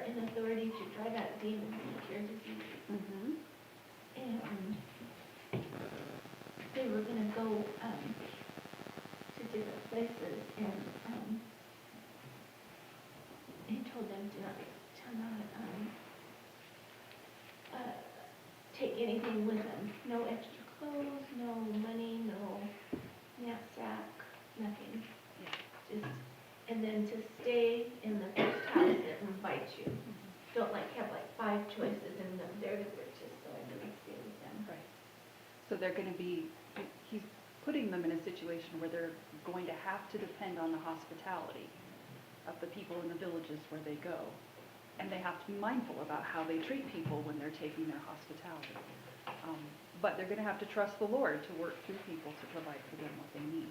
and authority to drive out demons and cure diseases. Mm-hmm. And they were going to go to different places, and he told them to not take anything with them. No extra clothes, no money, no knapsack, nothing. Just, and then to stay in the first house that invites you. Don't have 5 choices and they're the richest, so I really stay with them. Right. So they're going to be, he's putting them in a situation where they're going to have to depend on the hospitality of the people in the villages where they go. And they have to be mindful about how they treat people when they're taking their hospitality. But they're going to have to trust the Lord to work through people to provide for them what they need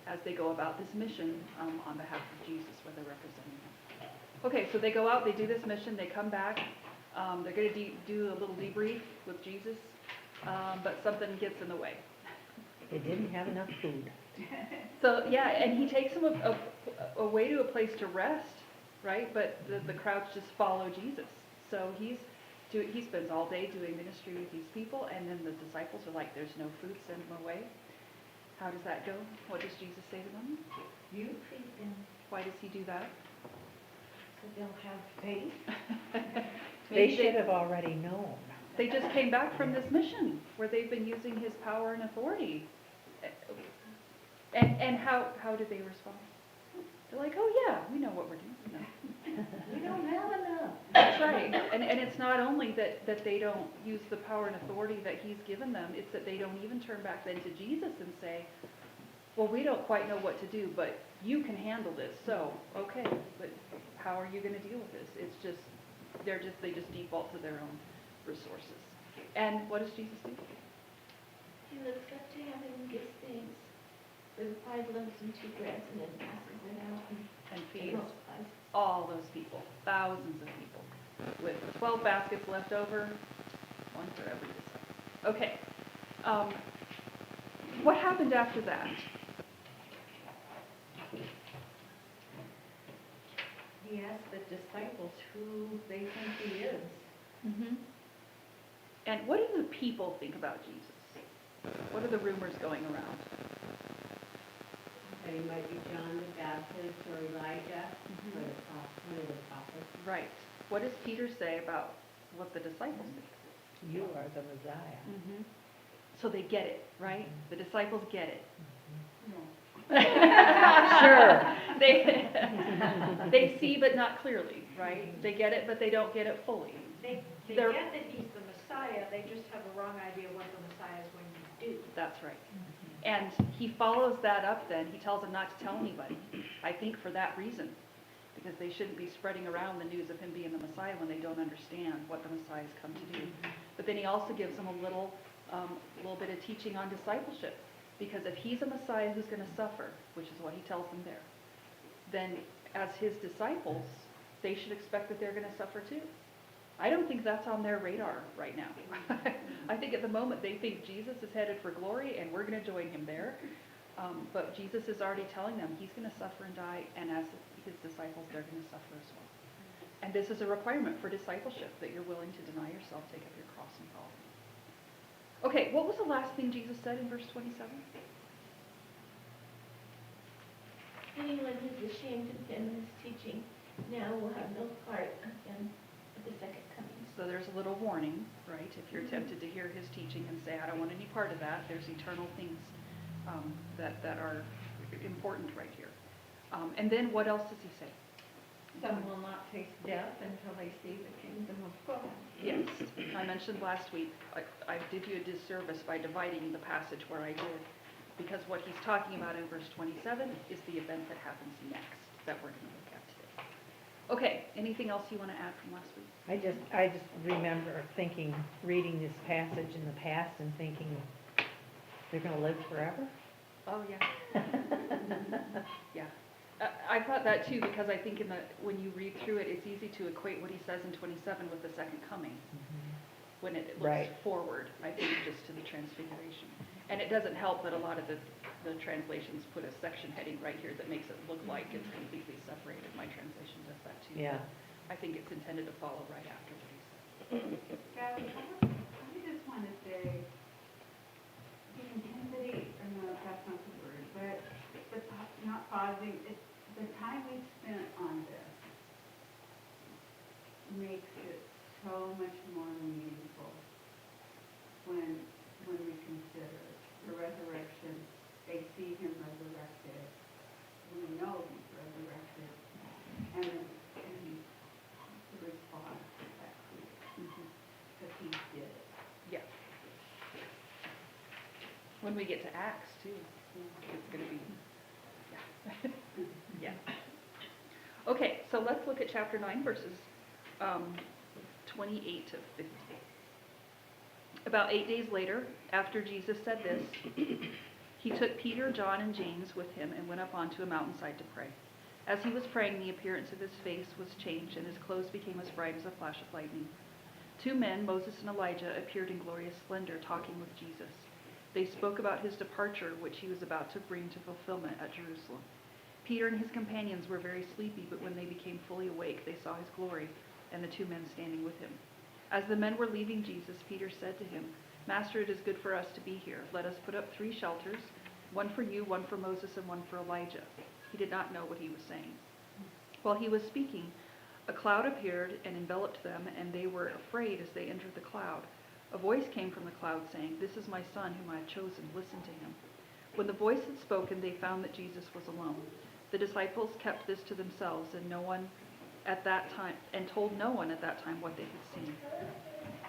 as they go about this mission on behalf of Jesus, where they're representing him. Okay, so they go out, they do this mission, they come back. They're going to do a little debrief with Jesus, but something gets in the way. They didn't have enough food. So, yeah, and he takes them away to a place to rest, right? But the crowds just follow Jesus. So he spends all day doing ministry with these people, and then the disciples are like, there's no food, send them away. How does that go? What does Jesus say to them? You feed them. Why does he do that? So they'll have faith. They should have already known. They just came back from this mission where they've been using his power and authority. And how did they respond? They're like, oh yeah, we know what we're doing. No. We don't have enough. That's right. And it's not only that they don't use the power and authority that he's given them, it's that they don't even turn back then to Jesus and say, well, we don't quite know what to do, but you can handle this. So, okay, but how are you going to deal with this? It's just, they just default to their own resources. And what does Jesus do? He looks up to heaven and gives thanks for the 5 loaves and 2 breads, and then passes it out And and feeds multiplies. all those people, thousands of people, with 12 baskets left over, one for every disciple. Okay, what happened after that? He asked the disciples who they think he is. Mm-hmm. And what do the people think about Jesus? What are the rumors going around? That he might be John the Baptist or Elijah Mhm. or one of the prophets. Right. What does Peter say about what the disciples think? You are the Messiah. Mm-hmm. So they get it, right? The disciples get it. Sure. They see but not clearly, right? They get it, but they don't get it fully. They They're- get that he's the Messiah, they just have a wrong idea what the Messiah is going to do. That's right. And he follows that up then. He tells them not to tell anybody, I think for that reason, because they shouldn't be spreading around the news of him being the Messiah when they don't understand what the Messiah has come to do. But then he also gives them a little bit of teaching on discipleship, because if he's a Messiah who's going to suffer, which is what he tells them there, then as his disciples, they should expect that they're going to suffer too. I don't think that's on their radar right now. I think at the moment they think Jesus is headed for glory and we're going to join him there. But Jesus is already telling them he's going to suffer and die, and as his disciples, they're going to suffer as well. And this is a requirement for discipleship, that you're willing to deny yourself, take up your cross, and follow him. Okay, what was the last thing Jesus said in verse 27? Anyone who's ashamed of him and his teaching now will have no part of him at the second coming. So there's a little warning, right? If you're tempted to hear his teaching and say, I don't want any part of that, there's eternal things that are important right here. And then what else does he say? Some will not taste death until they see the kingdom of God. Yes, I mentioned last week, I did you a disservice by dividing the passage where I did, because what he's talking about in verse 27 is the event that happens next that we're going to look at today. Okay, anything else you want to add from last week? I just remember reading this passage in the past and thinking, they're going to live forever? Oh, yeah. Yeah. I thought that too, because I think when you read through it, it's easy to equate what he says in 27 with the second coming, when it looks Right. forward, I think, just to the transfiguration. And it doesn't help that a lot of the translations put a section heading right here that makes it look like it's completely separated. My translation does that too. Yeah. I think it's intended to follow right after what he said. Sally, I just want to say, the intensity, or no, that's not the word, but not pausing, it's the time we spent on this makes it so much more meaningful when we consider the resurrection. They see him resurrected. We know he's resurrected. And the response to that grief, because he did it. Yeah. When we get to Acts too, it's going to be, yeah. Yeah. Okay, so let's look at chapter 9, verses 28 to 50. About 8 days later, after Jesus said this, he took Peter, John, and James with him and went up onto a mountainside to pray. As he was praying, the appearance of his face was changed, and his clothes became as bright as a flash of lightning. 2 men, Moses and Elijah, appeared in glorious splendor, talking with Jesus. They spoke about his departure, which he was about to bring to fulfillment at Jerusalem. Peter and his companions were very sleepy, but when they became fully awake, they saw his glory and the 2 men standing with him. As the men were leaving Jesus, Peter said to him, "Master, it is good for us to be here. Let us put up 3 shelters, one for you, one for Moses, and one for Elijah." He did not know what he was saying. While he was speaking, a cloud appeared and enveloped them, and they were afraid as they entered the cloud. A voice came from the cloud saying, "This is my son whom I have chosen. Listen to him." When the voice had spoken, they found that Jesus was alone. The disciples kept this to themselves, and told no one at that time what they had seen.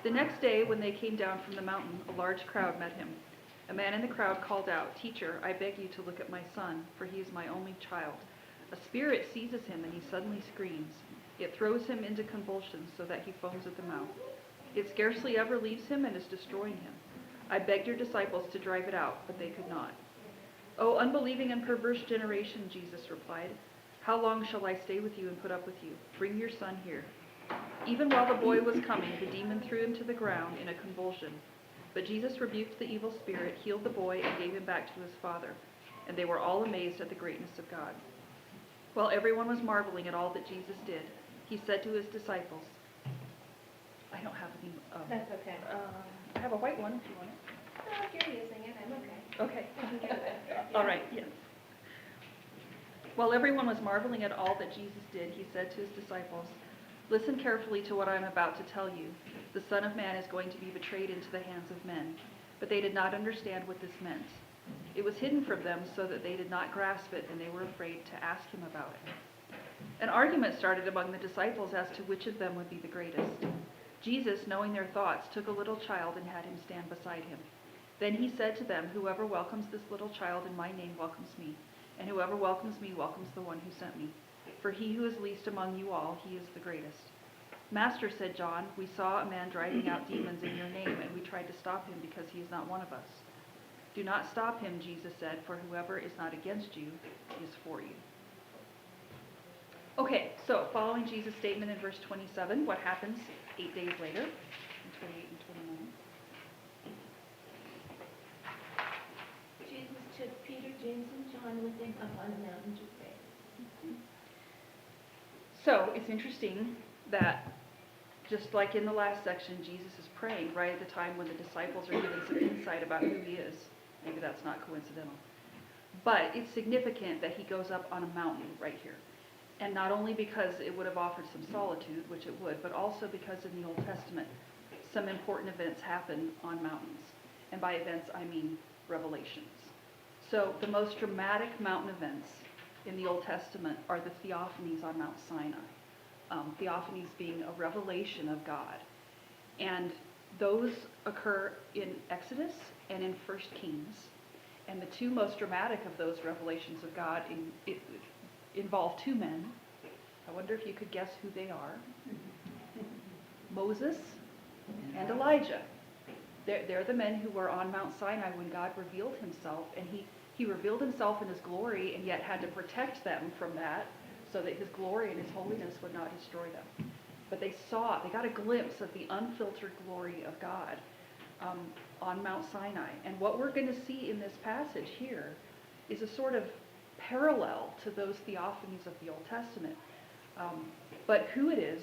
The next day, when they came down from the mountain, a large crowd met him. A man in the crowd called out, "Teacher, I beg you to look at my son, for he is my only child. A spirit seizes him, and he suddenly screams. It throws him into convulsions so that he foams at the mouth. It scarcely ever leaves him and is destroying him. I begged your disciples to drive it out, but they could not." "O unbelieving and perverse generation," Jesus replied, "how long shall I stay with you and put up with you? Bring your son here." Even while the boy was coming, the demon threw him to the ground in a convulsion. But Jesus rebuked the evil spirit, healed the boy, and gave him back to his father. And they were all amazed at the greatness of God. While everyone was marveling at all that Jesus did, he said to his disciples, I don't have any, That's okay. I have a white one if you want it. No, if you're using it, I'm okay. Okay. I can get it. All right, yes. While everyone was marveling at all that Jesus did, he said to his disciples, "Listen carefully to what I am about to tell you. The Son of Man is going to be betrayed into the hands of men." But they did not understand what this meant. It was hidden from them so that they did not grasp it, and they were afraid to ask him about it. An argument started among the disciples as to which of them would be the greatest. Jesus, knowing their thoughts, took a little child and had him stand beside him. Then he said to them, "Whoever welcomes this little child in my name welcomes me, and whoever welcomes me welcomes the one who sent me. For he who is least among you all, he is the greatest." "Master," said John, "we saw a man driving out demons in your name, and we tried to stop him because he is not one of us." "Do not stop him," Jesus said, "for whoever is not against you is for you." Okay, so following Jesus' statement in verse 27, what happens 8 days later, in 28 and 29? Jesus took Peter, James, and John with him up on the mountain to pray. So it's interesting that just like in the last section, Jesus is praying right at the time when the disciples are given some insight about who he is. Maybe that's not coincidental. But it's significant that he goes up on a mountain right here. And not only because it would have offered some solitude, which it would, but also because in the Old Testament, some important events happen on mountains. And by events, I mean revelations. So the most dramatic mountain events in the Old Testament are the theophanies on Mount Sinai. Theophanies being a revelation of God. And those occur in Exodus and in 1 Kings. And the 2 most dramatic of those revelations of God involve 2 men. I wonder if you could guess who they are. Moses and Elijah. They're the men who were on Mount Sinai when God revealed himself, and he revealed himself in his glory and yet had to protect them from that so that his glory and his holiness would not destroy them. But they got a glimpse of the unfiltered glory of God on Mount Sinai. And what we're going to see in this passage here is a sort of parallel to those theophanies of the Old Testament. but who it is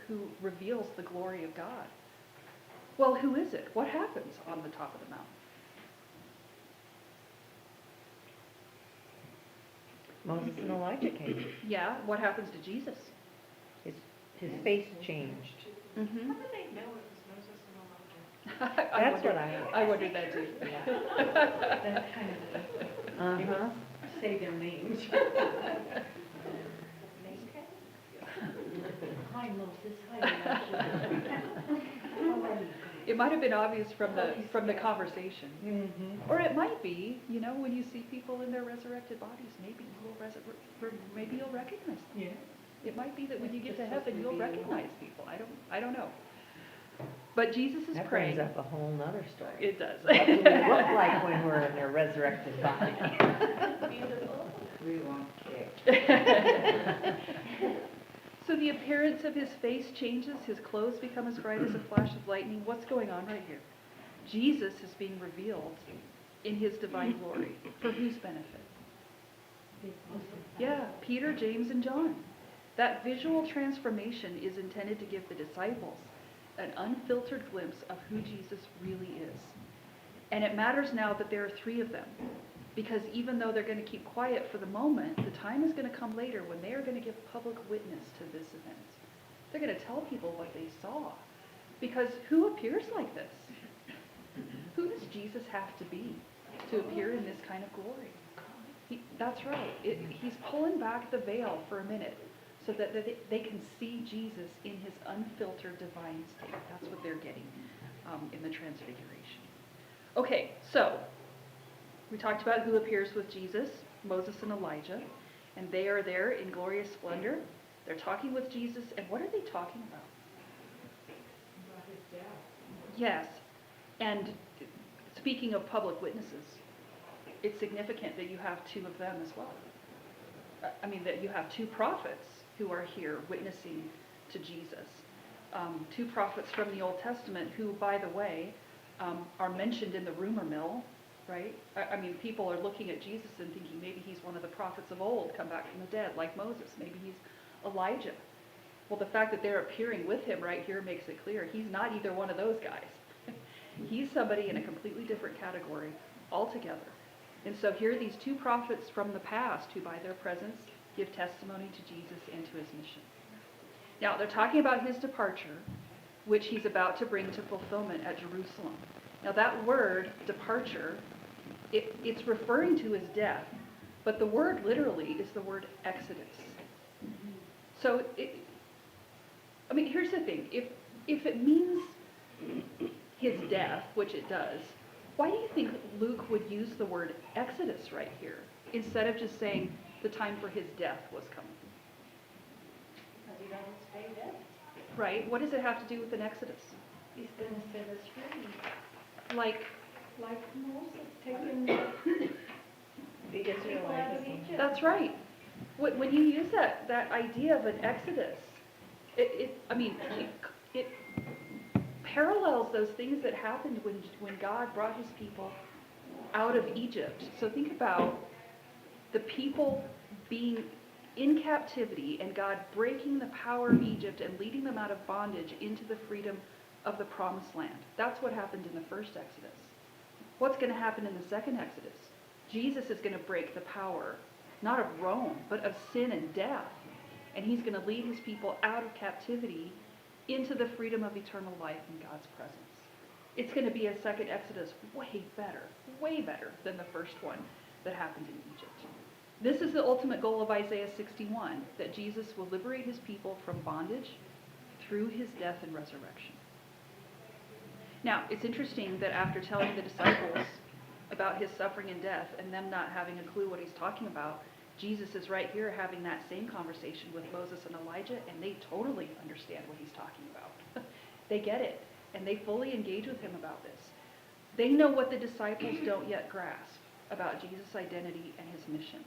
who reveals the glory of God. Well, who is it? What happens on the top of the mountain? Moses and Elijah came. Yeah, what happens to Jesus? His face changed. Mm-hmm. How do they know it was Moses and Elijah? That's what I wondered that too. That's kind of the, Uh-huh. say their names. Hi Moses, hi Elijah. How are you? It might have been obvious from the conversation. Mm-hmm. Or it might be, when you see people in their resurrected bodies, maybe you'll recognize them. Yeah. It might be that when you get to Just heaven, you'll reveal. recognize people. I don't know. But Jesus is That praying. brings up a whole nother story. It does. What do we look like when we're in their resurrected body? We won't care. So the appearance of his face changes, his clothes become as bright as a flash of lightning. What's going on right here? Jesus is being revealed in his divine glory. For whose benefit? Yeah, Peter, James, and John. That visual transformation is intended to give the disciples an unfiltered glimpse of who Jesus really is. And it matters now that there are 3 of them. Because even though they're going to keep quiet for the moment, the time is going to come later when they are going to give public witness to this event. They're going to tell people what they saw. Because who appears like this? Who does Jesus have to be to appear in this kind of glory? That's right. He's pulling back the veil for a minute so that they can see Jesus in his unfiltered divine state. That's what they're getting in the Transfiguration. Okay, so we talked about who appears with Jesus, Moses and Elijah, and they are there in glorious splendor. They're talking with Jesus, and what are they talking about? About his death. Yes, and speaking of public witnesses, it's significant that you have 2 of them as well. I mean, that you have 2 prophets who are here witnessing to Jesus. 2 prophets from the Old Testament who, by the way, are mentioned in the rumor mill, right? I mean, people are looking at Jesus and thinking maybe he's one of the prophets of old, come back from the dead, like Moses. Maybe he's Elijah. Well, the fact that they're appearing with him right here makes it clear he's not either one of those guys. He's somebody in a completely different category altogether. And so here are these 2 prophets from the past who, by their presence, give testimony to Jesus and to his mission. Now, they're talking about his departure, which he's about to bring to fulfillment at Jerusalem. Now, that word, departure, it's referring to his death, but the word literally is the word exodus. So, here's the thing. If it means his death, which it does, why do you think Luke would use the word exodus right here instead of just saying the time for his death was coming? Because he doesn't stay dead. Right? What does it have to do with an exodus? He's going to set us free, Like Moses taking The People out of Egypt. That's right. When you use that idea of an exodus, it parallels those things that happened when God brought his people out of Egypt. So think about the people being in captivity and God breaking the power of Egypt and leading them out of bondage into the freedom of the promised land. That's what happened in the first Exodus. What's going to happen in the second Exodus? Jesus is going to break the power, not of Rome, but of sin and death. And he's going to lead his people out of captivity into the freedom of eternal life in God's presence. It's going to be a second Exodus way better than the first one that happened in Egypt. This is the ultimate goal of Isaiah 61, that Jesus will liberate his people from bondage through his death and resurrection. Now, it's interesting that after telling the disciples about his suffering and death and them not having a clue what he's talking about, Jesus is right here having that same conversation with Moses and Elijah, and they totally understand what he's talking about. They get it, and they fully engage with him about this. They know what the disciples don't yet grasp about Jesus' identity and his mission.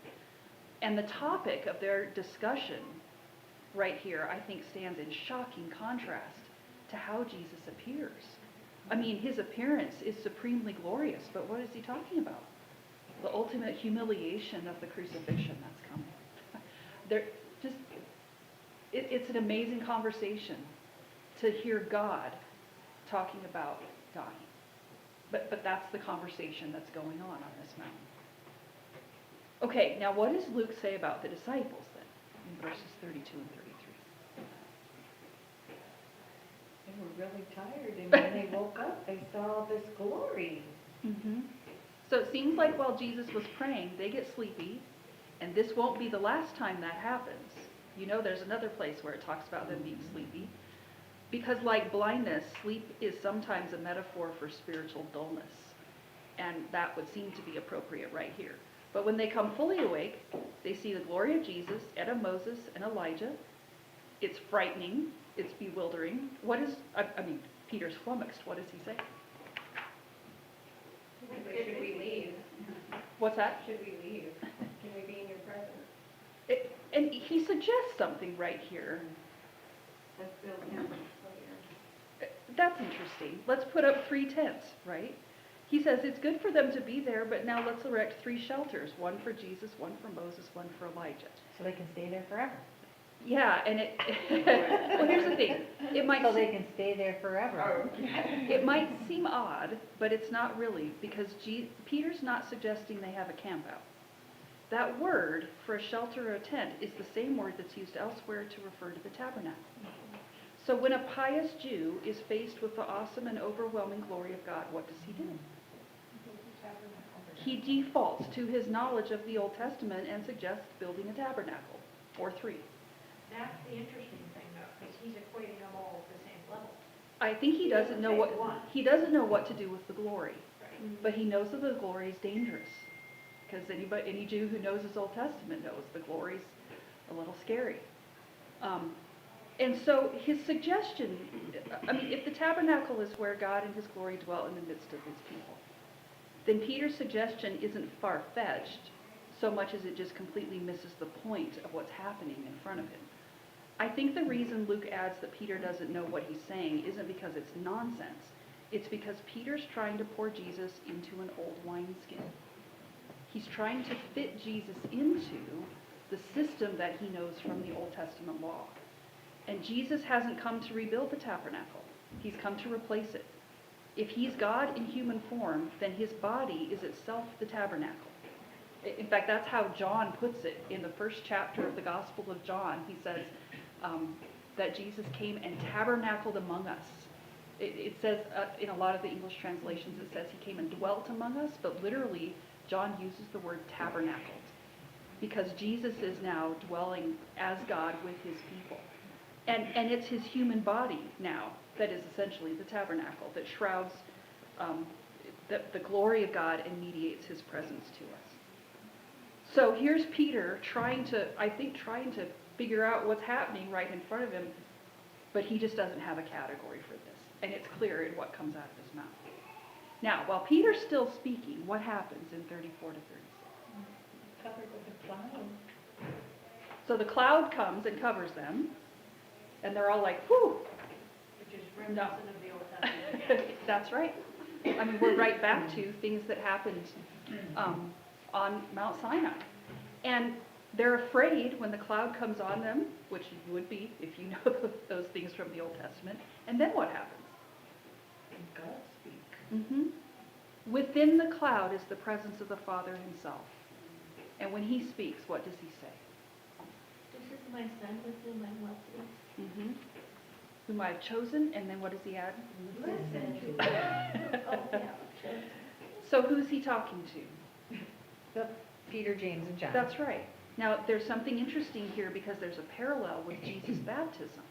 And the topic of their discussion right here, I think, stands in shocking contrast to how Jesus appears. I mean, his appearance is supremely glorious, but what is he talking about? The ultimate humiliation of the crucifixion that's coming. It's an amazing conversation to hear God talking about dying. But that's the conversation that's going on this mountain. Okay, now what does Luke say about the disciples then, in verses 32 and 33? They were really tired, and when they woke up, they saw this glory. So it seems like while Jesus was praying, they get sleepy, and this won't be the last time that happens. You know, there's another place where it talks about them being sleepy. Because like blindness, sleep is sometimes a metaphor for spiritual dullness. And that would seem to be appropriate right here. But when they come fully awake, they see the glory of Jesus and of Moses and Elijah. It's frightening. It's bewildering. Peter's flummoxed. What does he say? Should we leave? What's that? Should we leave? Can we be in your presence? And he suggests something right here. Let's build him. That's interesting. Let's put up 3 tents, right? He says it's good for them to be there, but now let's erect 3 shelters, one for Jesus, one for Moses, one for Elijah. So they can stay there forever. Yeah, and well, here's the thing. It might So they can stay there forever. it might seem odd, but it's not really, because Peter's not suggesting they have a camp out. That word for a shelter or a tent is the same word that's used elsewhere to refer to the tabernacle. So when a pious Jew is faced with the awesome and overwhelming glory of God, what does he do? He defaults to his knowledge of the Old Testament and suggests building a tabernacle, or 3. That's the interesting thing, though, because he's equating them all at the same level. I think he doesn't know Take one. what to do with the glory, Right. but he knows that the glory is dangerous, because any Jew who knows his Old Testament knows the glory's a little scary. And so his suggestion, if the tabernacle is where God and his glory dwell in the midst of his people, then Peter's suggestion isn't far-fetched so much as it just completely misses the point of what's happening in front of him. I think the reason Luke adds that Peter doesn't know what he's saying isn't because it's nonsense. It's because Peter's trying to pour Jesus into an old wineskin. He's trying to fit Jesus into the system that he knows from the Old Testament law. And Jesus hasn't come to rebuild the tabernacle. He's come to replace it. If he's God in human form, then his body is itself the tabernacle. In fact, that's how John puts it in the first chapter of the Gospel of John. He says that Jesus came and tabernacled among us. It says in a lot of the English translations, it says he came and dwelt among us, but literally John uses the word tabernacled because Jesus is now dwelling as God with his people. And it's his human body now that is essentially the tabernacle that shrouds the glory of God and mediates his presence to us. So here's Peter trying to figure out what's happening right in front of him, but he just doesn't have a category for this. And it's clear in what comes out of his mouth. Now, while Peter's still speaking, what happens in 34 to 36? Covered with a cloud. So the cloud comes and covers them, and they're all like, whew. Which is reminiscent of the Old Testament. That's right. We're right back to things that happened on Mount Sinai. And they're afraid when the cloud comes on them, which you would be if you know those things from the Old Testament. And then what happens? God speak. Within the cloud is the presence of the Father himself. And when he speaks, what does he say? This is my son with whom I'm well pleased. Whom I've chosen, and then what does he add? Listen. Oh, yeah. So who's he talking to? Peter, James, and John. That's right. Now, there's something interesting here because there's a parallel with Jesus' baptism.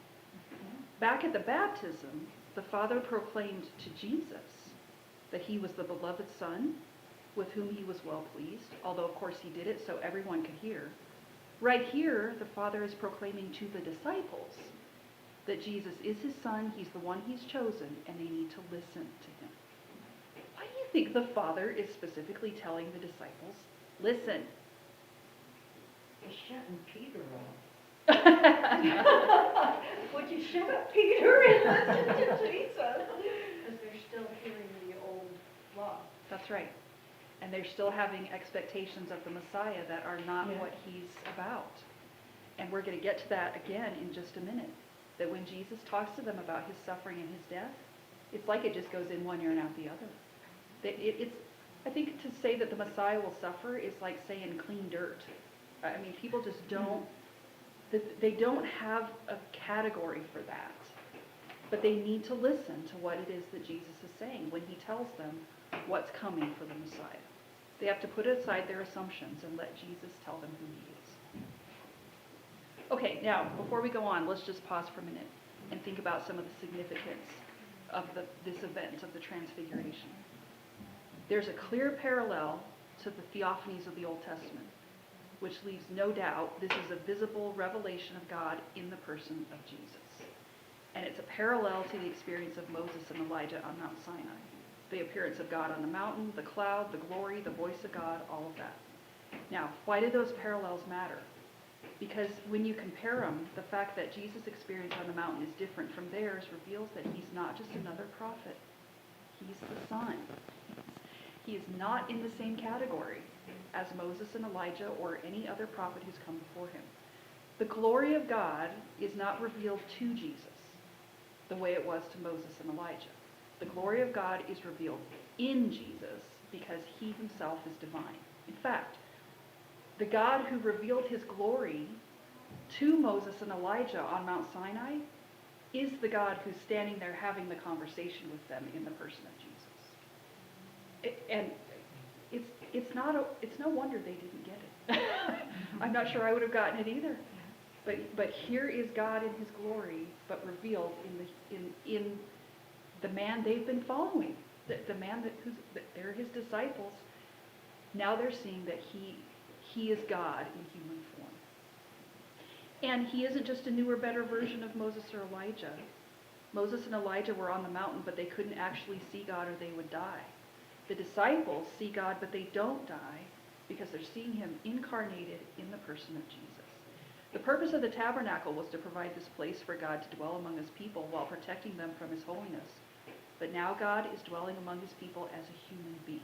Back at the baptism, the Father proclaimed to Jesus that he was the beloved Son with whom he was well pleased, although, of course, he did it so everyone could hear. Right here, the Father is proclaiming to the disciples that Jesus is his Son, he's the one he's chosen, and they need to listen to him. Why do you think the Father is specifically telling the disciples, listen? He's shutting Peter off. Would you shut up, Peter, and listen to Jesus? Because they're still hearing the old law. That's right. And they're still having expectations of the Messiah that are not what he's about. And we're going to get to that again in just a minute. That when Jesus talks to them about his suffering and his death, it's like it just goes in one ear and out the other. I think to say that the Messiah will suffer is like saying clean dirt. I mean, people just don't, they don't have a category for that. But they need to listen to what it is that Jesus is saying when he tells them what's coming for the Messiah. They have to put aside their assumptions and let Jesus tell them who he is. Okay, now, before we go on, let's just pause for a minute and think about some of the significance of this event of the Transfiguration. There's a clear parallel to the theophanies of the Old Testament, which leaves no doubt this is a visible revelation of God in the person of Jesus. And it's a parallel to the experience of Moses and Elijah on Mount Sinai. The appearance of God on the mountain, the cloud, the glory, the voice of God, all of that. Now, why do those parallels matter? Because when you compare them, the fact that Jesus' experience on the mountain is different from theirs reveals that he's not just another prophet. He's the Son. He is not in the same category as Moses and Elijah or any other prophet who's come before him. The glory of God is not revealed to Jesus the way it was to Moses and Elijah. The glory of God is revealed in Jesus because he himself is divine. In fact, the God who revealed his glory to Moses and Elijah on Mount Sinai is the God who's standing there having the conversation with them in the person of Jesus. And it's no wonder they didn't get it. I'm not sure I would have gotten it either. But here is God in his glory, but revealed in the man they've been following, the man they're his disciples. Now they're seeing that he is God in human form. And he isn't just a newer, better version of Moses or Elijah. Moses and Elijah were on the mountain, but they couldn't actually see God or they would die. The disciples see God, but they don't die because they're seeing him incarnated in the person of Jesus. The purpose of the tabernacle was to provide this place for God to dwell among his people while protecting them from his holiness. But now God is dwelling among his people as a human being.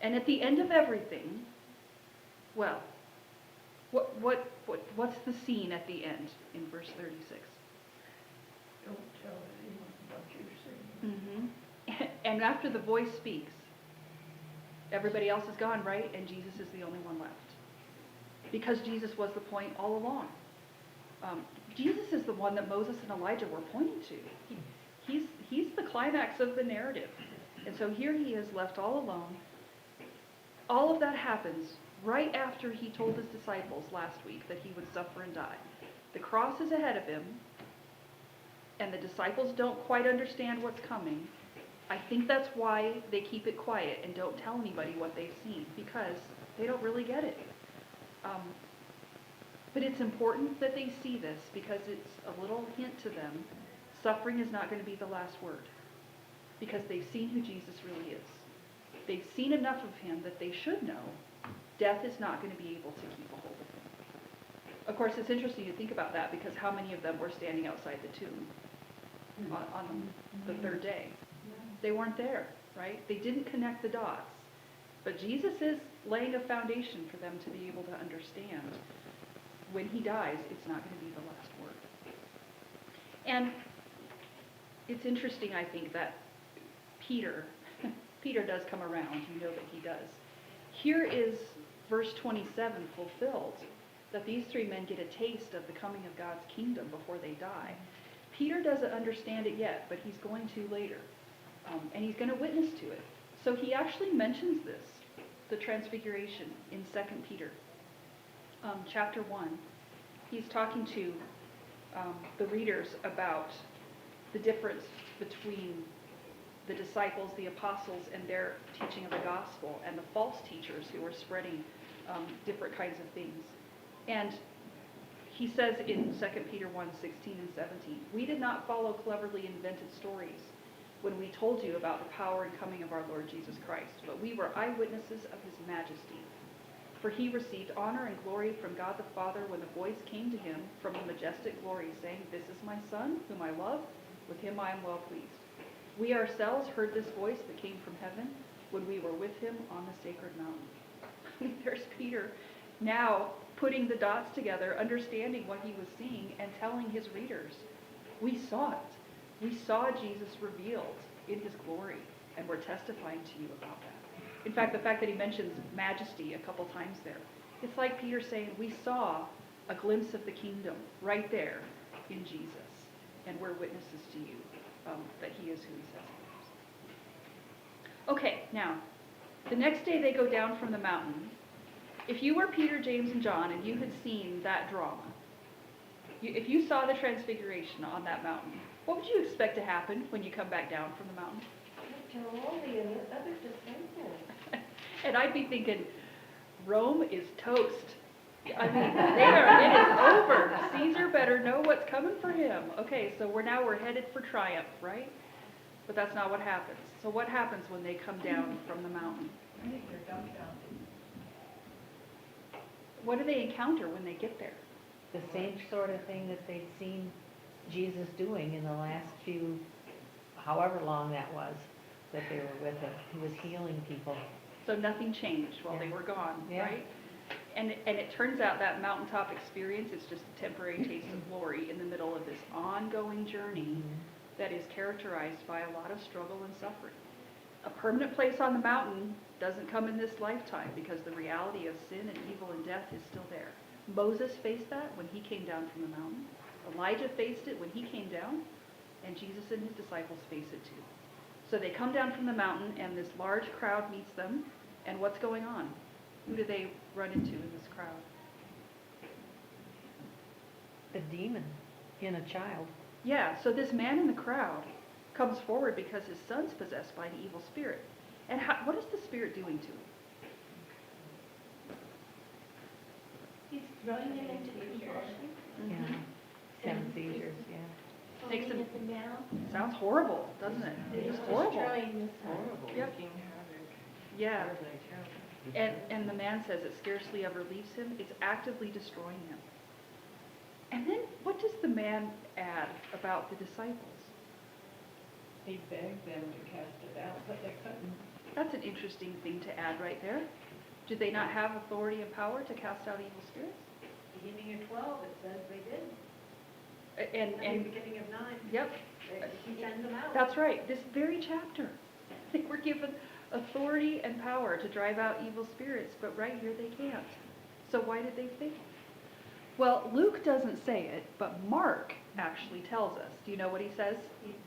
And at the end of everything, well, what's the scene at the end in verse 36? Don't tell anyone what you're saying. Mm-hmm. And after the voice speaks, everybody else is gone, right? And Jesus is the only one left. Because Jesus was the point all along. Jesus is the one that Moses and Elijah were pointing to. He's the climax of the narrative. And so here he is left all alone. All of that happens right after he told his disciples last week that he would suffer and die. The cross is ahead of him, and the disciples don't quite understand what's coming. I think that's why they keep it quiet and don't tell anybody what they've seen, because they don't really get it. But it's important that they see this because it's a little hint to them. Suffering is not going to be the last word because they've seen who Jesus really is. They've seen enough of him that they should know death is not going to be able to keep a hold of him. Of course, it's interesting to think about that because how many of them were standing outside the tomb on the third day? They weren't there, right? They didn't connect the dots. But Jesus is laying a foundation for them to be able to understand when he dies, it's not going to be the last word. And it's interesting, I think, that Peter does come around. You know that he does. Here is verse 27 fulfilled, that these three men get a taste of the coming of God's kingdom before they die. Peter doesn't understand it yet, but he's going to later. And he's going to witness to it. So he actually mentions this, the transfiguration, in 2 Peter chapter 1. He's talking to the readers about the difference between the disciples, the apostles, and their teaching of the gospel, and the false teachers who were spreading different kinds of things. And he says in 2 Peter 1, 16 and 17, "We did not follow cleverly invented stories when we told you about the power and coming of our Lord Jesus Christ, but we were eyewitnesses of his majesty. For he received honor and glory from God the Father when the voice came to him from the majestic glory, saying, 'This is my Son, whom I love. With him I am well pleased.' We ourselves heard this voice that came from heaven when we were with him on the sacred mountain." There's Peter now putting the dots together, understanding what he was seeing, and telling his readers, we saw it. We saw Jesus revealed in his glory, and we're testifying to you about that. In fact, the fact that he mentions majesty a couple times there, it's like Peter saying, we saw a glimpse of the kingdom right there in Jesus, and we're witnesses to you that he is who he says he is. Okay, now, the next day they go down from the mountain. If you were Peter, James, and John, and you had seen that drama, if you saw the transfiguration on that mountain, what would you expect to happen when you come back down from the mountain? Tell all the other disciples. And I'd be thinking, Rome is toast. I mean, it is over. Caesar better know what's coming for him. Okay, so we're headed for triumph, right? But that's not what happens. So what happens when they come down from the mountain? I think they're dumbfounded. What do they encounter when they get there? The same sort of thing that they'd seen Jesus doing in the last few, however long that was, that they were with him. He was healing people. So nothing changed while they were gone, Yeah. right? And it turns out that mountaintop experience is just a temporary taste of glory in the middle of this ongoing journey that is characterized by a lot of struggle and suffering. A permanent place on the mountain doesn't come in this lifetime because the reality of sin and evil and death is still there. Moses faced that when he came down from the mountain. Elijah faced it when he came down, and Jesus and his disciples face it too. So they come down from the mountain, and this large crowd meets them, and what's going on? Who do they run into in this crowd? A demon in a child. Yeah, so this man in the crowd comes forward because his son's possessed by the evil spirit. And what is the spirit doing to him? He's throwing him into convulsion, Yeah. Mhm. 7 seizures, yeah. Takes foaming him- at the mouth. Sounds horrible, doesn't it? He's It's horrible. destroying the son. Yep. Yeah. And the man says it scarcely ever leaves him. It's actively destroying him. And then what does the man add about the disciples? He begged them to cast it out, but they couldn't. That's an interesting thing to add right there. Do they not have authority and power to cast out evil spirits? Beginning of 12, it says they did. And Beginning of 9, yep, he sends them out. that's right. This very chapter, they were given authority and power to drive out evil spirits, but right here they can't. So why did they fail? Well, Luke doesn't say it, but Mark actually tells us. Do you know what he says?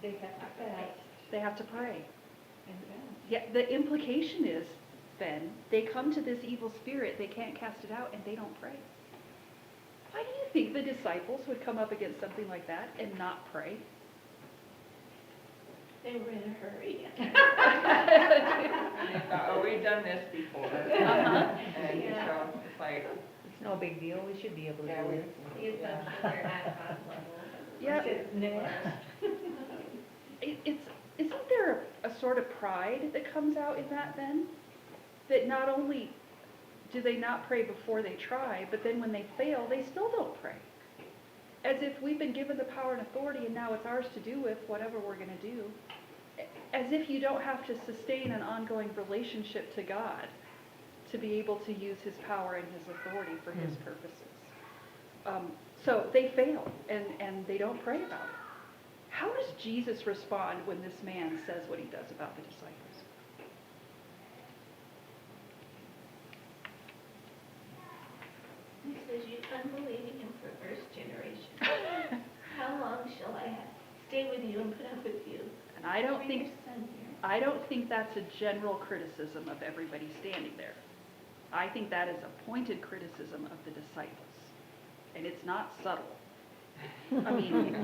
They have to fast They have to pray. and fast. Yeah, the implication is, then, they come to this evil spirit, they can't cast it out, and they don't pray. Why do you think the disciples would come up against something like that and not pray? They were in a hurry. And they thought, oh, we've done this before. Uh-huh. And Yeah. so it's like, It's no big deal, we should be able to yeah, do we. it. The assumption they're at God level. Yeah. Isn't there a sort of pride that comes out in that then? That not only do they not pray before they try, but then when they fail, they still don't pray. As if we've been given the power and authority and now it's ours to do with whatever we're going to do. As if you don't have to sustain an ongoing relationship to God to be able to use his power and his authority for his purposes. So they fail and they don't pray about it. How does Jesus respond when this man says what he does about the disciples? He says, you unbelieving and perverse generation. How long shall I stay with you and put up with you? And I don't Bring think your son here. I don't think that's a general criticism of everybody standing there. I think that is a pointed criticism of the disciples. And it's not subtle. I mean,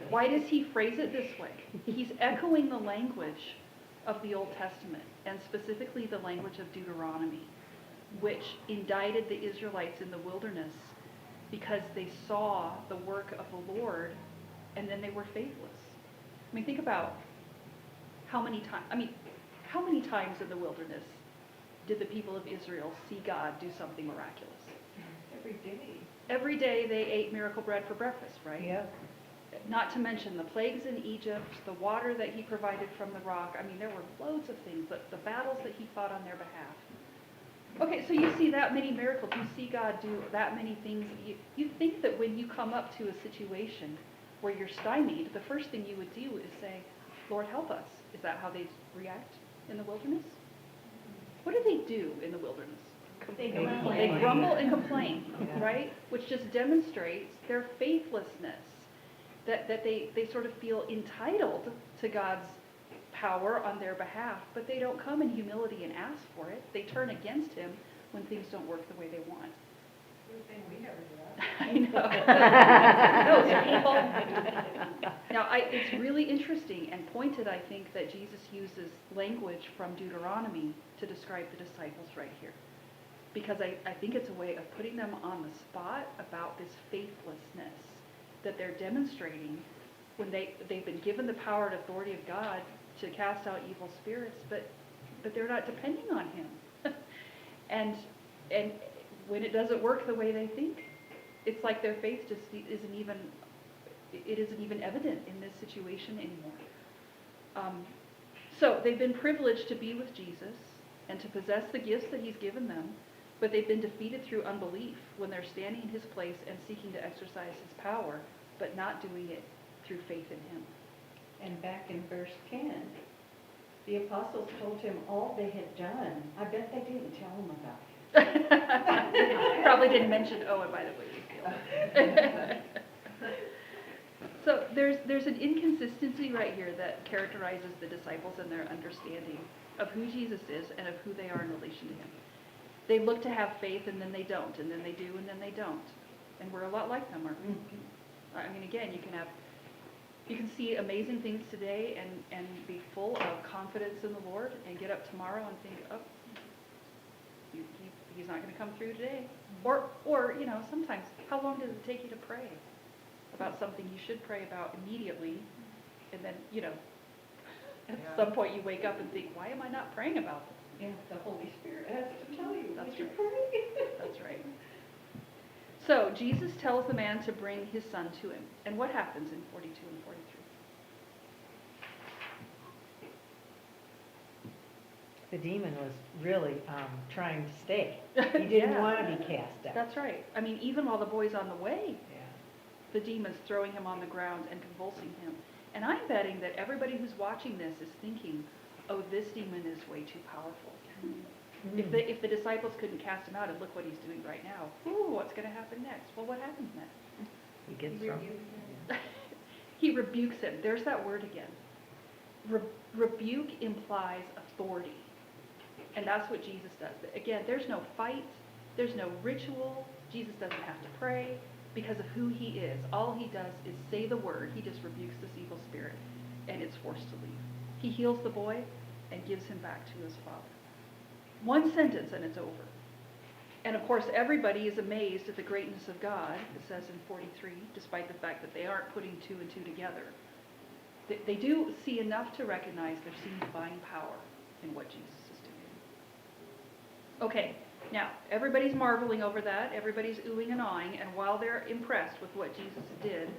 why does he phrase it this way? He's echoing the language of the Old Testament, and specifically the language of Deuteronomy, which indicted the Israelites in the wilderness because they saw the work of the Lord and then they were faithless. I mean, think about how many times in the wilderness did the people of Israel see God do something miraculous? Every day. Every day they ate miracle bread for breakfast, right? Yep. Not to mention the plagues in Egypt, the water that he provided from the rock. I mean, there were loads of things, the battles that he fought on their behalf. Okay, so you see that many miracles, you see God do that many things. You think that when you come up to a situation where you're stymied, the first thing you would do is say, Lord, help us. Is that how they react in the wilderness? What do they do in the wilderness? They They grumble. They grumble and complain, Yeah. right? Which just demonstrates their faithlessness, that they sort of feel entitled to God's power on their behalf, but they don't come in humility and ask for it. They turn against him when things don't work the way they want. Good thing we never do that. I know. Those people. Now, it's really interesting and pointed, I think, that Jesus uses language from Deuteronomy to describe the disciples right here. Because I think it's a way of putting them on the spot about this faithlessness that they're demonstrating when they've been given the power and authority of God to cast out evil spirits, but they're not depending on him. and when it doesn't work the way they think, it's like their faith just isn't even evident in this situation anymore. So they've been privileged to be with Jesus and to possess the gifts that he's given them, but they've been defeated through unbelief when they're standing in his place and seeking to exercise his power, but not doing it through faith in him. And back in verse 10, the apostles told him all they had done. I bet they didn't tell him about it. Probably didn't mention, oh, and by the way, we feel. So there's an inconsistency right here that characterizes the disciples and their understanding of who Jesus is and of who they are in relation to him. They look to have faith and then they don't, and then they do and then they don't. And we're a lot like them, aren't we? I mean, again, you can see amazing things today and be full of confidence in the Lord and get up tomorrow and think, oh, he's not going to come through today. Or sometimes, how long does it take you to pray about something you should pray about immediately? And then, at some point you wake up and think, why am I not praying about this? Yeah, the Holy Spirit has to tell you. That's Would you right. pray? That's right. So Jesus tells the man to bring his son to him. And what happens in 42 and 43? The demon was really trying to stay. He didn't Yeah. want to be cast out. That's right. I mean, even while the boy's on the way, Yeah. the demon's throwing him on the ground and convulsing him. And I'm betting that everybody who's watching this is thinking, oh, this demon is way too powerful. If the disciples couldn't cast him out, and look what he's doing right now, ooh, what's going to happen next? Well, what happens next? He gets thrown. He rebukes him. There's that word again. Rebuke implies authority. And that's what Jesus does. Again, there's no fight. There's no ritual. Jesus doesn't have to pray because of who he is. All he does is say the word. He just rebukes this evil spirit, and it's forced to leave. He heals the boy and gives him back to his father. One sentence and it's over. And of course, everybody is amazed at the greatness of God, it says in 43, despite the fact that they aren't putting two and two together. They do see enough to recognize they're seeing divine power in what Jesus is doing. Okay, now, everybody's marveling over that, everybody's oohing and awing, and while they're impressed with what Jesus did,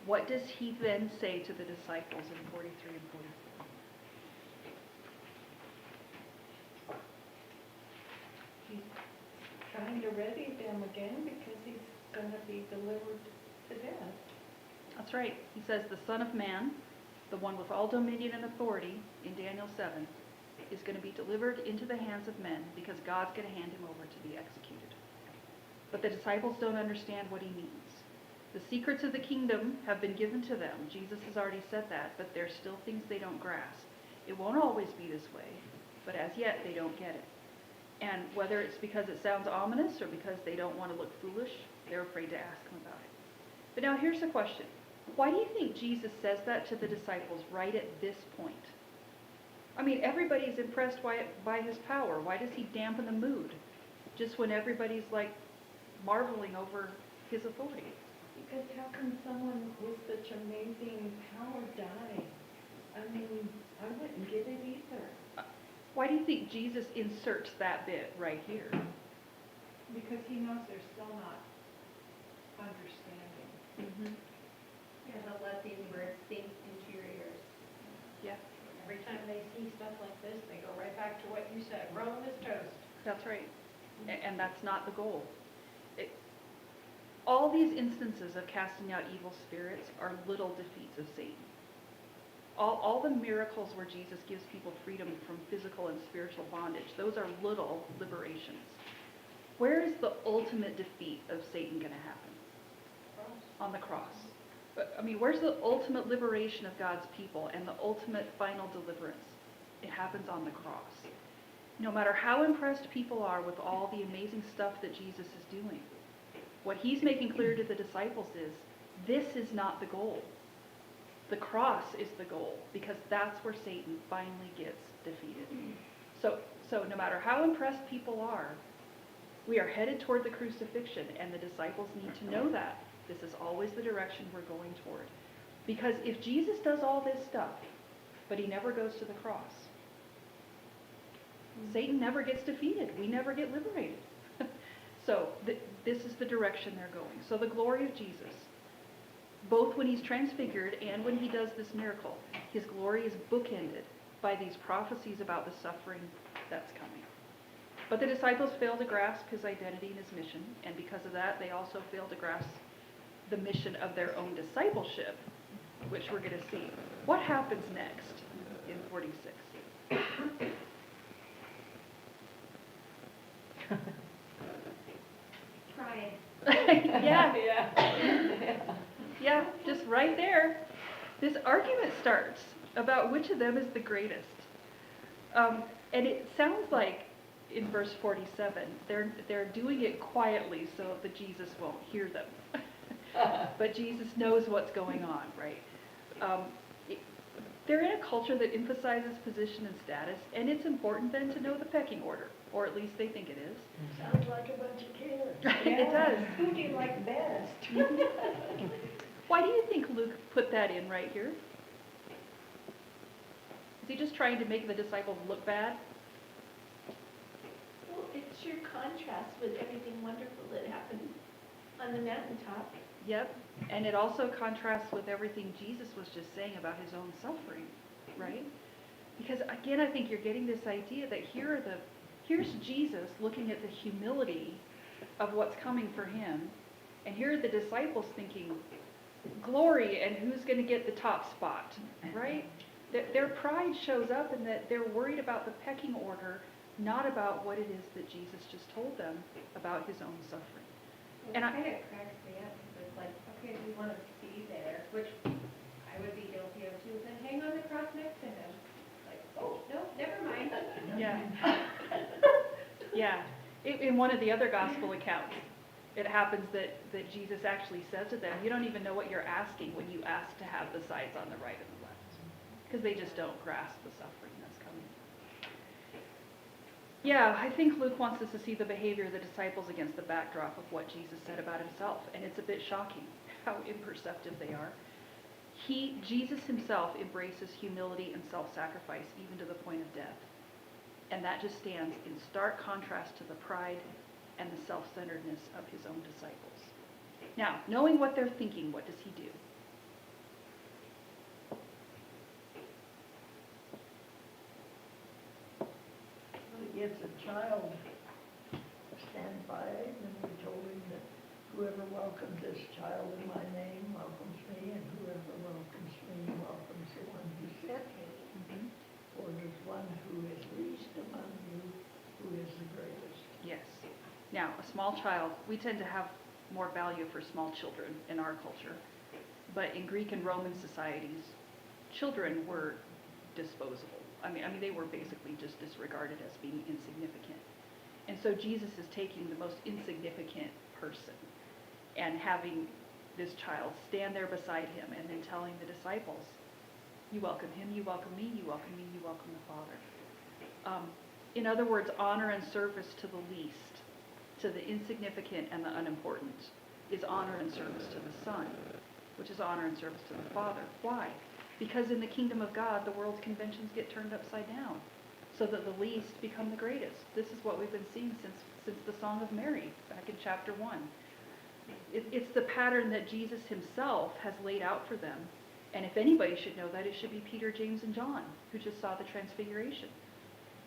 what does he then say to the disciples in 43 and 44? Trying to ready them again because he's going to be delivered to death. That's right. He says the Son of Man, the one with all dominion and authority in Daniel 7, is going to be delivered into the hands of men because God's going to hand him over to be executed. But the disciples don't understand what he means. The secrets of the kingdom have been given to them. Jesus has already said that, but there's still things they don't grasp. It won't always be this way, but as yet they don't get it. And whether it's because it sounds ominous or because they don't want to look foolish, they're afraid to ask him about it. But now here's the question. Why do you think Jesus says that to the disciples right at this point? I mean, everybody's impressed by his power. Why does he dampen the mood just when everybody's like marveling over his authority? Because how can someone with such amazing power die? I mean, I wouldn't get it either. Why do you think Jesus inserts that bit right here? Because he knows they're still not understanding. Mm-hmm. Yeah, don't let these words sink into your ears. Yeah, Every time they see stuff like this, they go right back to what you said, Rome is toast. that's right. And that's not the goal. All these instances of casting out evil spirits are little defeats of Satan. All the miracles where Jesus gives people freedom from physical and spiritual bondage, those are little liberations. Where is the ultimate defeat of Satan going to happen? On the cross. But, I mean, where's the ultimate liberation of God's people and the ultimate final deliverance? It happens on the cross. No matter how impressed people are with all the amazing stuff that Jesus is doing, what he's making clear to the disciples is, this is not the goal. The cross is the goal, because that's where Satan finally gets defeated. So no matter how impressed people are, we are headed toward the crucifixion, and the disciples need to know that. This is always the direction we're going toward. Because if Jesus does all this stuff, but he never goes to the cross, Satan never gets defeated. We never get liberated. So this is the direction they're going. So the glory of Jesus, both when he's transfigured and when he does this miracle, his glory is bookended by these prophecies about the suffering that's coming. But the disciples fail to grasp his identity and his mission, and because of that, they also fail to grasp the mission of their own discipleship, which we're going to see. What happens next in 46? Pride. Yeah, just right there. This argument starts about which of them is the greatest. And it sounds like in verse 47, they're doing it quietly so that Jesus won't hear them. But Jesus knows what's going on, right? They're in a culture that emphasizes position and status, and it's important then to know the pecking order, or at least they think it is. Sounds like a bunch of kids. It does. Who do you like best? Why do you think Luke put that in right here? Is he just trying to make the disciples look bad? Well, it's your contrast with everything wonderful that happened on the mountaintop. Yep. And it also contrasts with everything Jesus was just saying about his own suffering, right? Because again, I think you're getting this idea that here's Jesus looking at the humility of what's coming for him, and here are the disciples thinking, glory, and who's going to get the top spot, right? Their pride shows up in that they're worried about the pecking order, not about what it is that Jesus just told them about his own suffering. It kind of cracks me up, because it's like, okay, we want to be there, which I would be guilty of too, then hang on the cross next to him. Like, oh, no, never mind. Yeah. Yeah. In one of the other gospel accounts, it happens that Jesus actually says to them, you don't even know what you're asking when you ask to have the sides on the right and the left. Because they just don't grasp the suffering that's coming. Yeah, I think Luke wants us to see the behavior of the disciples against the backdrop of what Jesus said about himself. And it's a bit shocking how imperceptive they are. Jesus himself embraces humility and self-sacrifice, even to the point of death. And that just stands in stark contrast to the pride and the self-centeredness of his own disciples. Now, knowing what they're thinking, what does he do? He gets a child stand by, and we told him that whoever welcomes this child in my name welcomes me, and whoever welcomes me welcomes the one who sent me. Mm-hmm. For there's one who is least among you who is the greatest. Yes. Now, a small child, we tend to have more value for small children in our culture. But in Greek and Roman societies, children were disposable. I mean, they were basically just disregarded as being insignificant. And so Jesus is taking the most insignificant person and having this child stand there beside him and then telling the disciples, you welcome him, you welcome me, you welcome me, you welcome the Father. In other words, honor and service to the least, to the insignificant and the unimportant, is honor and service to the Son, which is honor and service to the Father. Why? Because in the kingdom of God, the world's conventions get turned upside down, so that the least become the greatest. This is what we've been seeing since the Song of Mary, back in chapter 1. It's the pattern that Jesus himself has laid out for them. And if anybody should know that, it should be Peter, James, and John, who just saw the transfiguration.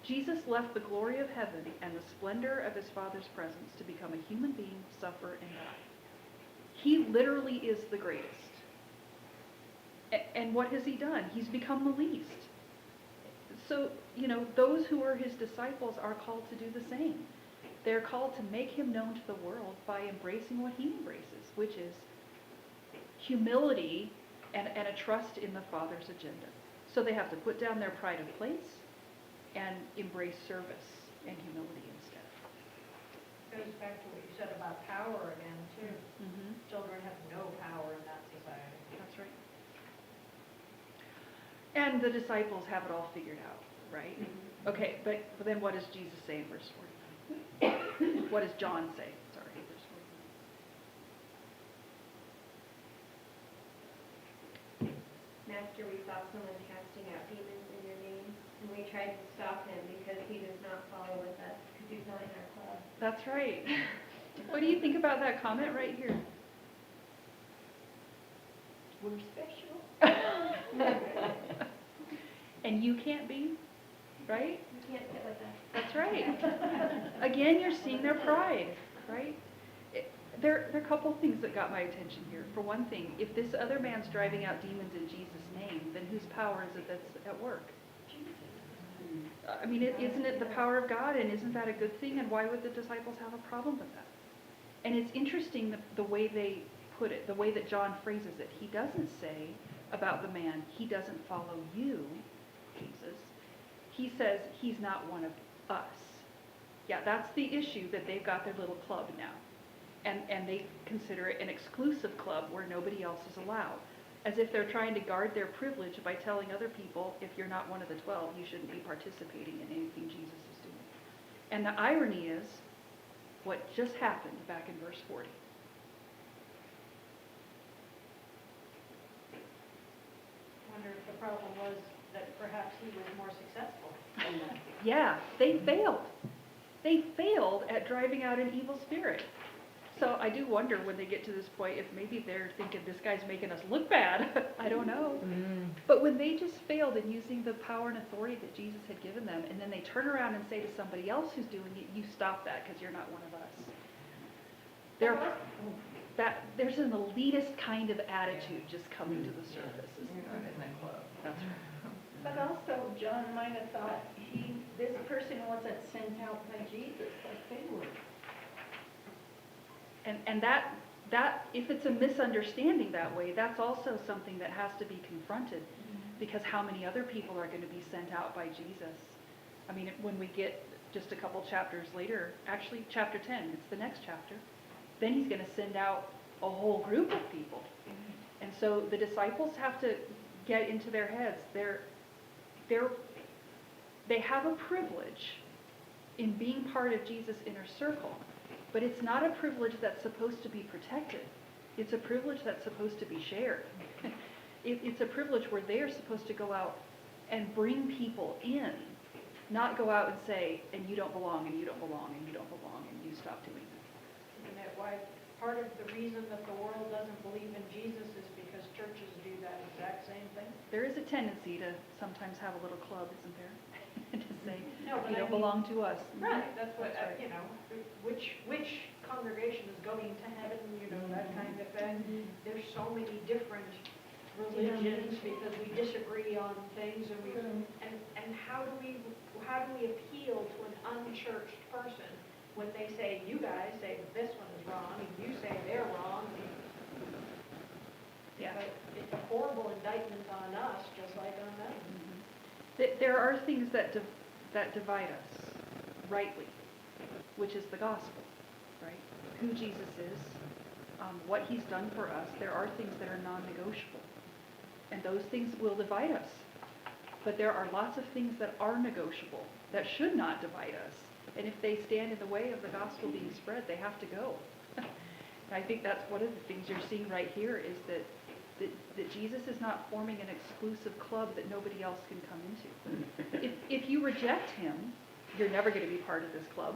Jesus left the glory of heaven and the splendor of his Father's presence to become a human being, suffer, and die. He literally is the greatest. And what has he done? He's become the least. So, those who are his disciples are called to do the same. They're called to make him known to the world by embracing what he embraces, which is humility and a trust in the Father's agenda. So they have to put down their pride of place and embrace service and humility instead. Goes back to what you said about power again, too. Mm-hmm. Children have no power in that society. That's right. And the disciples have it all figured out, right? Okay, but then what does Jesus say in verse 49? What does John say? Sorry, verse 49. Master, we saw someone casting out demons in your name, and we tried to stop him because he does not follow with us, because he's not in our club. That's right. What do you think about that comment right here? We're special. And you can't be, right? You can't sit with us. That's right. Again, you're seeing their pride, right? There are a couple things that got my attention here. For one thing, if this other man's driving out demons in Jesus' name, then whose power is it that's at work? I mean, isn't it the power of God, and isn't that a good thing? And why would the disciples have a problem with that? And it's interesting the way they put it, the way that John phrases it. He doesn't say about the man, he doesn't follow you, Jesus. He says he's not one of us. Yeah, that's the issue, that they've got their little club now. And they consider it an exclusive club where nobody else is allowed. As if they're trying to guard their privilege by telling other people, if you're not one of the 12, you shouldn't be participating in anything Jesus is doing. And the irony is what just happened back in verse 40. I wonder if the problem was that perhaps he was more successful than them. Yeah, they failed. They failed at driving out an evil spirit. So I do wonder when they get to this point if maybe they're thinking this guy's making us look bad. I don't know. But when they just failed in using the power and authority that Jesus had given them, and then they turn around and say to somebody else who's doing it, you stop that because you're not one of us. There's an elitist kind of attitude just coming to the surface. That's right. But also, John might have thought this person wasn't sent out by Jesus like they were. And that if it's a misunderstanding that way, that's also something that has to be confronted, because how many other people are going to be sent out by Jesus? I mean, when we get just a couple chapters later, actually chapter 10, it's the next chapter, then he's going to send out a whole group of people. And so the disciples have to get into their heads. They have a privilege in being part of Jesus' inner circle. But it's not a privilege that's supposed to be protected. It's a privilege that's supposed to be shared. It's a privilege where they're supposed to go out and bring people in, not go out and say, and you don't belong, and you don't belong, and you don't belong, and you stop doing that. Isn't that why part of the reason that the world doesn't believe in Jesus is because churches do that exact same thing? There is a tendency to sometimes have a little club, isn't there? To say, No, but you I don't mean- belong to us. Right, that's what, That's right. which congregation is going to heaven, that kind of thing. There's so many different religions because we disagree on things and how do we appeal to an unchurched person when they say, you guys say that this one is wrong and you say they're wrong? Yeah. But it's a horrible indictment on us, just like on them. There are things that divide us rightly, which is the gospel, right? Who Jesus is, what he's done for us. There are things that are non-negotiable, and those things will divide us. But there are lots of things that are negotiable, that should not divide us. And if they stand in the way of the gospel being spread, they have to go. And I think that's one of the things you're seeing right here is that Jesus is not forming an exclusive club that nobody else can come into. If you reject him, you're never going to be part of this club.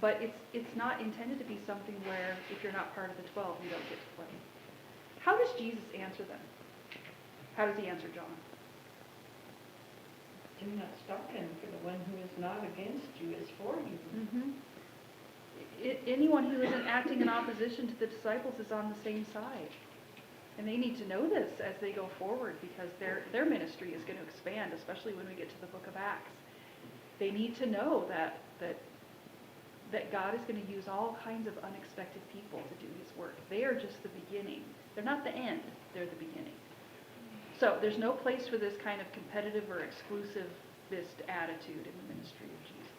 But it's not intended to be something where if you're not part of the 12, you don't get to play. How does Jesus answer them? How does he answer John? Do not startle, for the one who is not against you is for you. Mhm. Anyone who isn't acting in opposition to the disciples is on the same side. And they need to know this as they go forward, because their ministry is going to expand, especially when we get to the book of Acts. They need to know that God is going to use all kinds of unexpected people to do his work. They are just the beginning. They're not the end, they're the beginning. So there's no place for this kind of competitive or exclusivist attitude in the ministry of Jesus.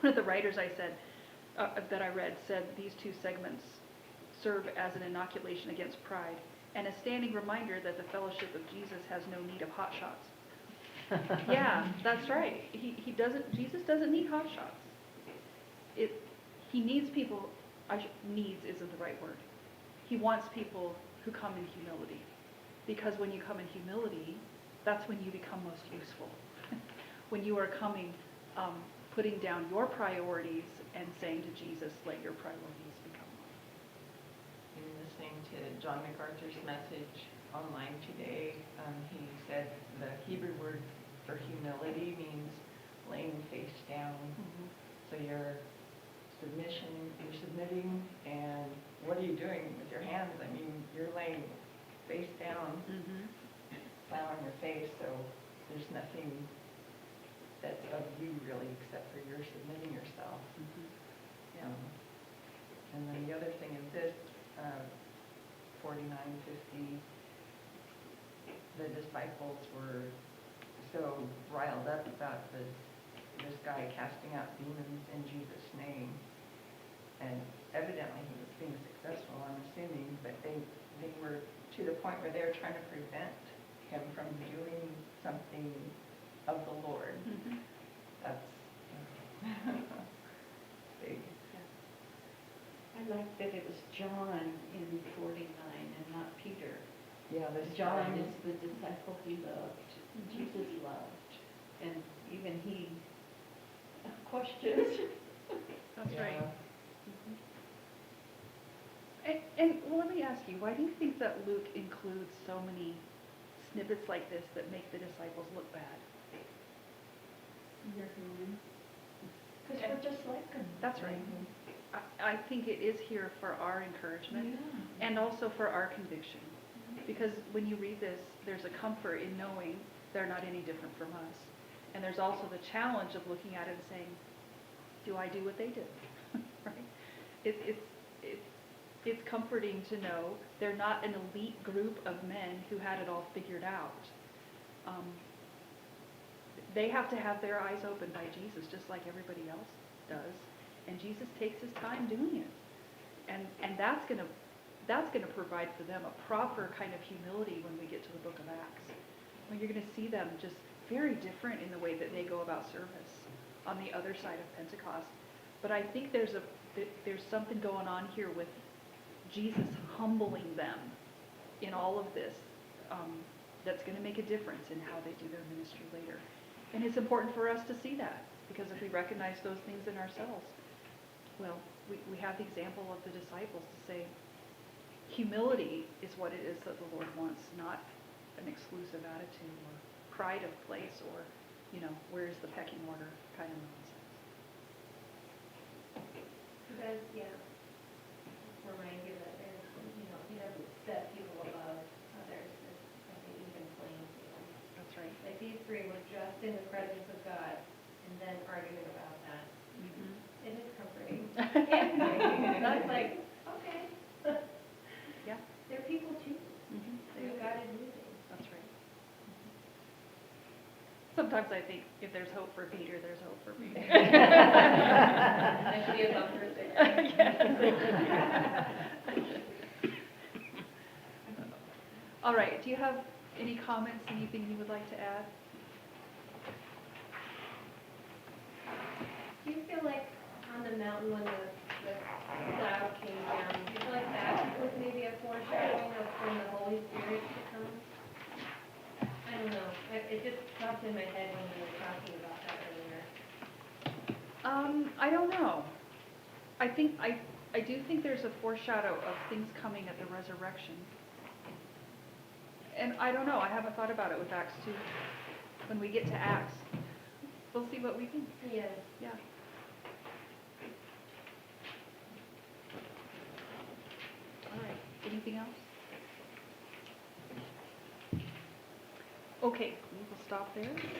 One of the writers that I read said these two segments serve as an inoculation against pride and a standing reminder that the fellowship of Jesus has no need of hot shots. Yeah, that's right. Jesus doesn't need hot shots. He needs people, needs isn't the right word. He wants people who come in humility. Because when you come in humility, that's when you become most useful. When you are coming, putting down your priorities and saying to Jesus, let your priorities become mine. In listening to John MacArthur's message online today, he said the Hebrew word for humility means laying face down. Mm-hmm. So you're submitting, and what are you doing with your hands? I mean, you're laying face down, Mm-hmm. flat on your face, so there's nothing that's of you really except for you're submitting yourself. Mm-hmm. And then the other thing is this, 49:50, the disciples were so riled up about this guy casting out demons in Jesus' name. And evidently he was being successful, I'm assuming, but they were to the point where they were trying to prevent him from doing something of the Lord. Mm-hmm. That's big. I like that it was John in 49 and not Peter. Yeah, this John is the disciple he loved, Jesus loved, and even he questions. That's Yeah. right. And well, let me ask you, why do you think that Luke includes so many snippets like this that make the disciples look bad? Because we're just like them. That's right. I think it is here for our encouragement and also for our conviction. Because when you read this, there's a comfort in knowing they're not any different from us. And there's also the challenge of looking at it and saying, do I do what they did? Right? It's comforting to know they're not an elite group of men who had it all figured out. They have to have their eyes opened by Jesus, just like everybody else does. And Jesus takes his time doing it. And that's going to provide for them a proper kind of humility when we get to the book of Acts. When you're going to see them just very different in the way that they go about service on the other side of Pentecost. But I think there's something going on here with Jesus humbling them in all of this that's going to make a difference in how they do their ministry later. And it's important for us to see that, because if we recognize those things in ourselves, well, we have the example of the disciples to say, humility is what it is that the Lord wants, not an exclusive attitude or pride of place or, where's the pecking order kind of nonsense. Because, remind you that there's, he doesn't set people above others, it's like an even playing field. That's right. Like these three were just in the presence of God and then arguing about that. Mm-hmm. It is comforting. And I was like, okay. Yeah. They're people too. Mm-hmm. Who God is using. That's right. Sometimes I think if there's hope for Peter, there's hope for me. That should be a bumper sticker. All right, do you have any comments, anything you would like to add? Do you feel like on the mountain when the cloud came down, do you feel like that was maybe a foreshadowing of when the Holy Spirit should come? I don't know. It just popped in my head when we were talking about that earlier. I don't know. I do think there's a foreshadow of things coming at the resurrection. And I don't know, I haven't thought about it with Acts 2. when we get to Acts. We'll see what we think, Yeah. yeah. All right, anything else? Okay, we will stop there.